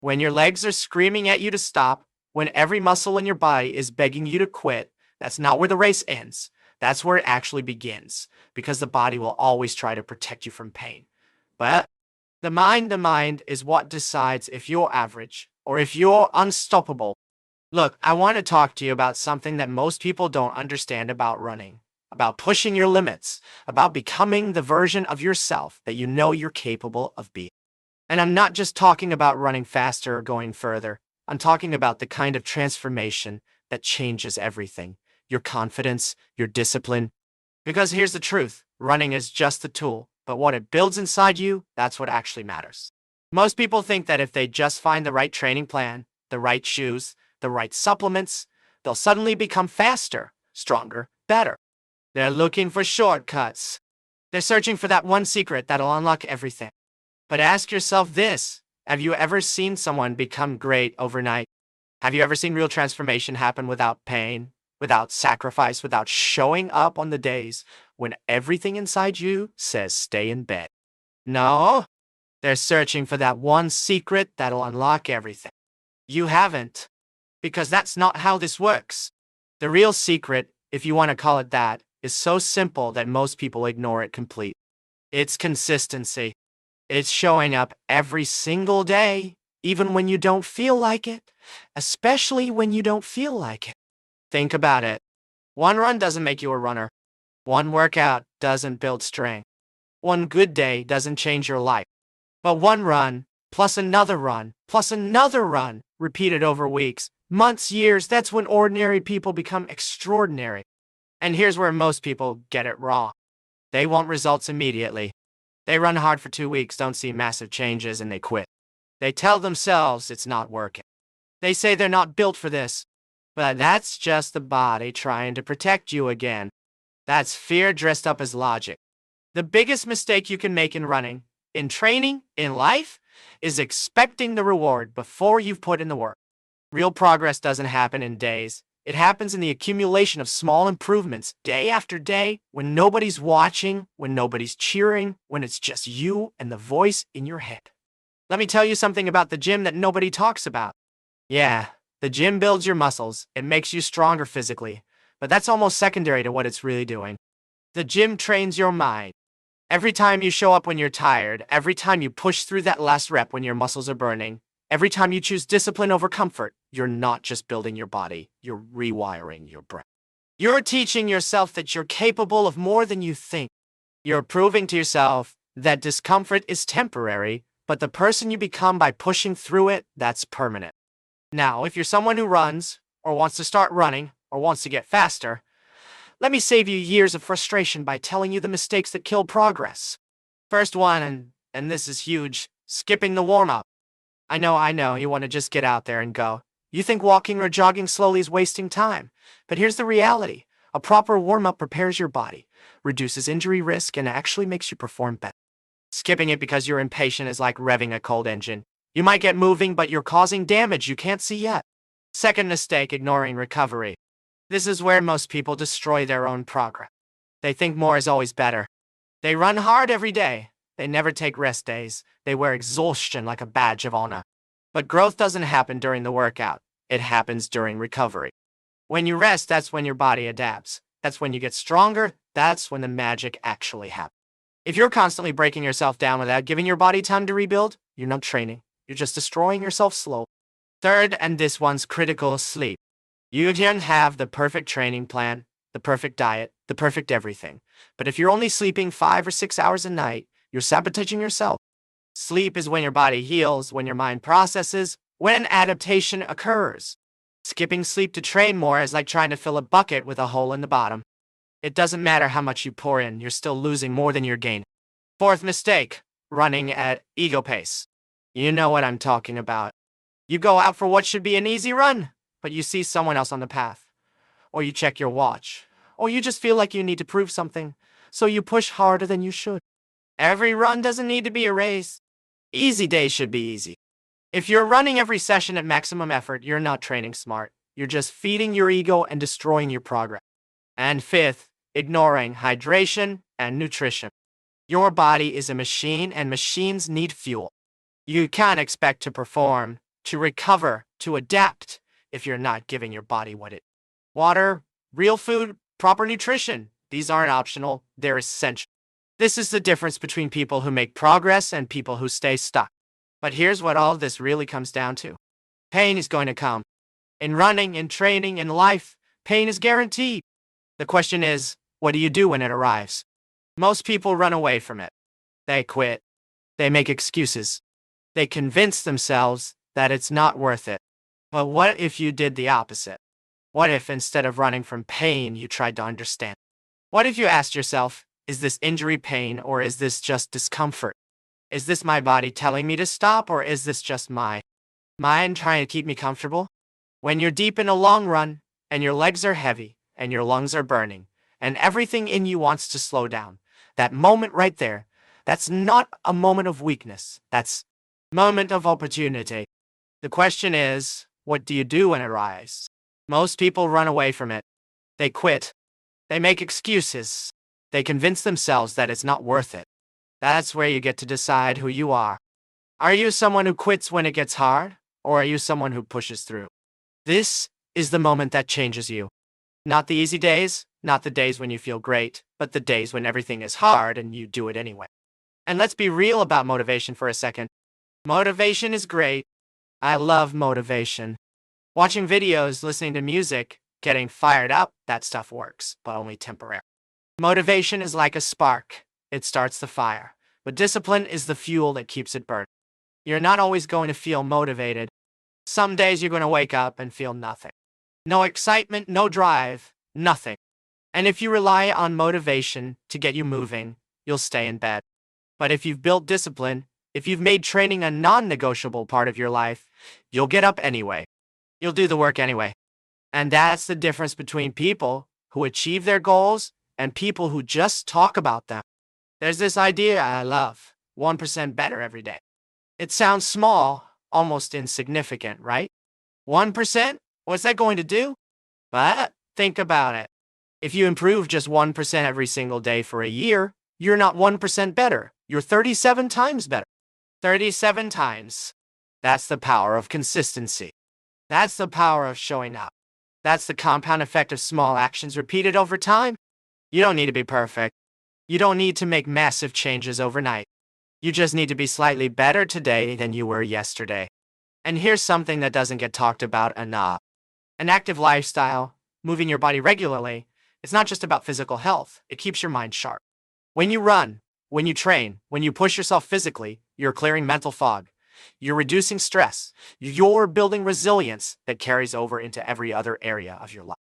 When your legs are screaming at you to stop, when every muscle in your body is begging you to quit, that's not where the race ends. That's where it actually begins, because the body will always try to protect you from pain. But the mind is what decides if you're average or if you're unstoppable. Look, I want to talk to you about something that most people don't understand about running, about pushing your limits, about becoming the version of yourself that you know you're capable of being. And I'm not just talking about running faster or going further. I'm talking about the kind of transformation that changes everything. Your confidence, your discipline. Because here's the truth, running is just a tool, but what it builds inside you, that's what actually matters. Most people think that if they just find the right training plan, the right shoes, the right supplements, they'll suddenly become faster, stronger, better. They're looking for shortcuts. They're searching for that one secret that'll unlock everything. But ask yourself this, have you ever seen someone become great overnight? Have you ever seen real transformation happen without pain, without sacrifice, without showing up on the days when everything inside you says stay in bed? No, they're searching for that one secret that'll unlock everything. You haven't, because that's not how this works. The real secret, if you want to call it that, is so simple that most people ignore it completely. It's consistency. It's showing up every single day, even when you don't feel like it, especially when you don't feel like it. Think about it. One run doesn't make you a runner. One workout doesn't build strength. One good day doesn't change your life. But one run, plus another run, plus another run, repeated over weeks, months, years, that's when ordinary people become extraordinary. And here's where most people get it wrong. They want results immediately. They run hard for 2 weeks, don't see massive changes, and they quit. They tell themselves it's not working. They say they're not built for this. But that's just the body trying to protect you again. That's fear dressed up as logic. The biggest mistake you can make in running, in training, in life, is expecting the reward before you've put in the work. Real progress doesn't happen in days. It happens in the accumulation of small improvements, day after day, when nobody's watching, when nobody's cheering, when it's just you and the voice in your head. Let me tell you something about the gym that nobody talks about. Yeah, the gym builds your muscles. It makes you stronger physically, but that's almost secondary to what it's really doing. The gym trains your mind. Every time you show up when you're tired, every time you push through that last rep when your muscles are burning, every time you choose discipline over comfort, you're not just building your body, you're rewiring your brain. You're teaching yourself that you're capable of more than you think. You're proving to yourself that discomfort is temporary, but the person you become by pushing through it, that's permanent. Now, if you're someone who runs, or wants to start running, or wants to get faster, let me save you years of frustration by telling you the mistakes that kill progress. First one, and this is huge, skipping the warm-up. I know, you want to just get out there and go. You think walking or jogging slowly is wasting time. But here's the reality. A proper warm-up prepares your body, reduces injury risk, and actually makes you perform better. Skipping it because you're impatient is like revving a cold engine. You might get moving, but you're causing damage you can't see yet. Second mistake, ignoring recovery. This is where most people destroy their own progress. They think more is always better. They run hard every day. They never take rest days. They wear exhaustion like a badge of honor. But growth doesn't happen during the workout. It happens during recovery. When you rest, that's when your body adapts. That's when you get stronger. That's when the magic actually happens. If you're constantly breaking yourself down without giving your body time to rebuild, you're not training. You're just destroying yourself slowly. Third, and this one's critical, sleep. You can have the perfect training plan, the perfect diet, the perfect everything. But if you're only sleeping 5 or 6 hours a night, you're sabotaging yourself. Sleep is when your body heals, when your mind processes, when adaptation occurs. Skipping sleep to train more is like trying to fill a bucket with a hole in the bottom. It doesn't matter how much you pour in, you're still losing more than you're gaining. Fourth mistake, running at ego pace. You know what I'm talking about. You go out for what should be an easy run, but you see someone else on the path. Or you check your watch. Or you just feel like you need to prove something, so you push harder than you should. Every run doesn't need to be a race. Easy days should be easy. If you're running every session at maximum effort, you're not training smart. You're just feeding your ego and destroying your progress. And fifth, ignoring hydration and nutrition. Your body is a machine and machines need fuel. You can't expect to perform to recover, to adapt if you're not giving your body what it. Water, real food, proper nutrition. These aren't optional, they're essential. This is the difference between people who make progress and people who stay stuck. But here's what all of this really comes down to. Pain is going to come. In running, in training, in life, pain is guaranteed. The question is, what do you do when it arrives? Most people run away from it. They quit. They make excuses. They convince themselves that it's not worth it. But what if you did the opposite? What if instead of running from pain, you tried to understand? What if you asked yourself, is this injury pain or is this just discomfort? Is this my body telling me to stop or is this just my mind trying to keep me comfortable? When you're deep in a long run and your legs are heavy and your lungs are burning and everything in you wants to slow down, that moment right there, that's not a moment of weakness. That's a moment of opportunity. The question is, what do you do when it arrives? Most people run away from it. They quit. They make excuses. They convince themselves that it's not worth it. That's where you get to decide who you are. Are you someone who quits when it gets hard, or are you someone who pushes through? This is the moment that changes you. Not the easy days, not the days when you feel great, but the days when everything is hard and you do it anyway. And let's be real about motivation for a second. Motivation is great. I love motivation. Watching videos, listening to music, getting fired up, that stuff works, but only temporarily. Motivation is like a spark. It starts the fire. But discipline is the fuel that keeps it burning. You're not always going to feel motivated. Some days you're going to wake up and feel nothing. No excitement, no drive, nothing. And if you rely on motivation to get you moving, you'll stay in bed. But if you've built discipline, if you've made training a non-negotiable part of your life, you'll get up anyway. You'll do the work anyway. And that's the difference between people who achieve their goals and people who just talk about them. There's this idea I love, 1% better every day. It sounds small, almost insignificant, right? 1%? What's that going to do? But think about it. If you improve just 1% every single day for a year, you're not 1% better. You're 37 times better. 37 times. That's the power of consistency. That's the power of showing up. That's the compound effect of small actions repeated over time. You don't need to be perfect. You don't need to make massive changes overnight. You just need to be slightly better today than you were yesterday. And here's something that doesn't get talked about enough. An active lifestyle, moving your body regularly, it's not just about physical health. It keeps your mind sharp. When you run, when you train, when you push yourself physically, you're clearing mental fog. You're reducing stress. You're building resilience that carries over into every other area of your life.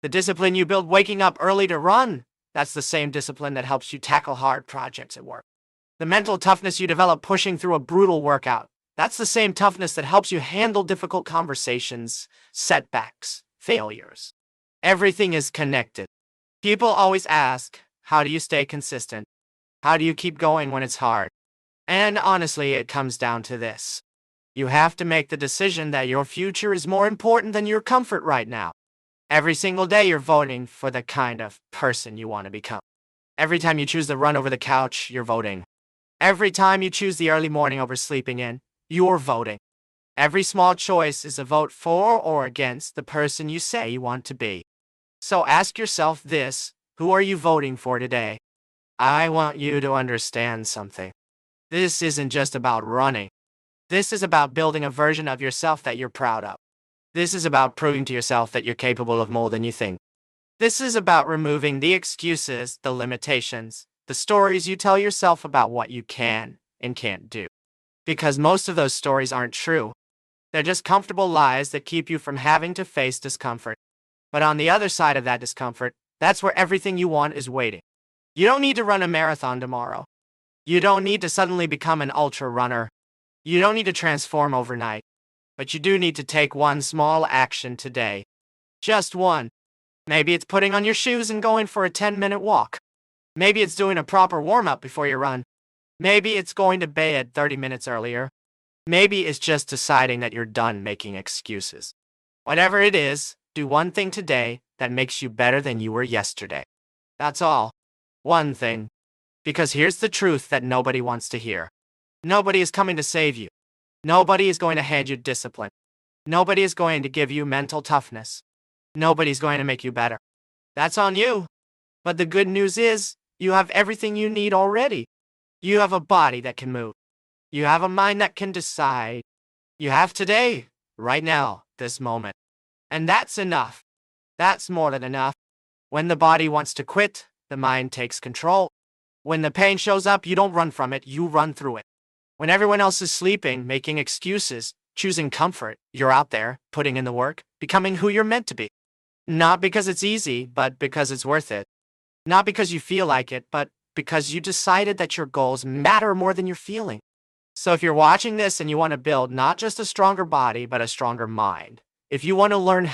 The discipline you build waking up early to run, that's the same discipline that helps you tackle hard projects at work. The mental toughness you develop pushing through a brutal workout, that's the same toughness that helps you handle difficult conversations, setbacks, failures. Everything is connected. People always ask, how do you stay consistent? How do you keep going when it's hard? And honestly, it comes down to this. You have to make the decision that your future is more important than your comfort right now. Every single day you're voting for the kind of person you want to become. Every time you choose to run over the couch, you're voting. Every time you choose the early morning over sleeping in, you're voting. Every small choice is a vote for or against the person you say you want to be. So ask yourself this, who are you voting for today? I want you to understand something. This isn't just about running. This is about building a version of yourself that you're proud of. This is about proving to yourself that you're capable of more than you think. This is about removing the excuses, the limitations, the stories you tell yourself about what you can and can't do. Because most of those stories aren't true. They're just comfortable lies that keep you from having to face discomfort. But on the other side of that discomfort, that's where everything you want is waiting. You don't need to run a marathon tomorrow. You don't need to suddenly become an ultra runner. You don't need to transform overnight. But you do need to take one small action today. Just one. Maybe it's putting on your shoes and going for a 10-minute walk. Maybe it's doing a proper warm-up before you run. Maybe it's going to bed 30 minutes earlier. Maybe it's just deciding that you're done making excuses. Whatever it is, do one thing today that makes you better than you were yesterday. That's all. One thing. Because here's the truth that nobody wants to hear. Nobody is coming to save you. Nobody is going to hand you discipline. Nobody is going to give you mental toughness. Nobody's going to make you better. That's on you. But the good news is, you have everything you need already. You have a body that can move. You have a mind that can decide. You have today, right now, this moment. And that's enough. That's more than enough. When the body wants to quit, the mind takes control. When the pain shows up, you don't run from it, you run through it. When everyone else is sleeping, making excuses, choosing comfort, you're out there, putting in the work, becoming who you're meant to be. Not because it's easy, but because it's worth it. Not because you feel like it, but because you decided that your goals matter more than your feeling. So if you're watching this and you want to build not just a stronger body, but a stronger mind, if you want to learn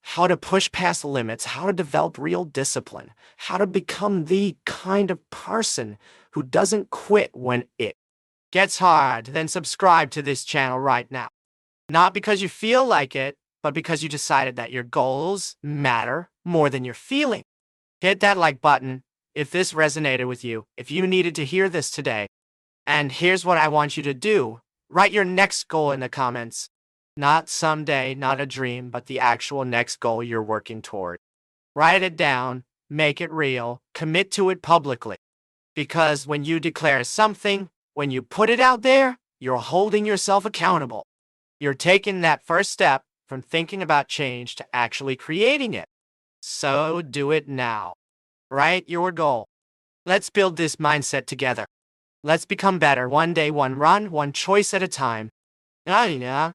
how to push past limits, how to develop real discipline, how to become the kind of person who doesn't quit when it gets hard, then subscribe to this channel right now. Not because you feel like it, but because you decided that your goals matter more than your feeling. Hit that like button if this resonated with you, if you needed to hear this today. And here's what I want you to do. Write your next goal in the comments. Not someday, not a dream, but the actual next goal you're working toward. Write it down, make it real, commit to it publicly. Because when you declare something, when you put it out there, you're holding yourself accountable. You're taking that first step from thinking about change to actually creating it. So do it now. Write your goal. Let's build this mindset together. Let's become better one day, one run, one choice at a time. Yeah.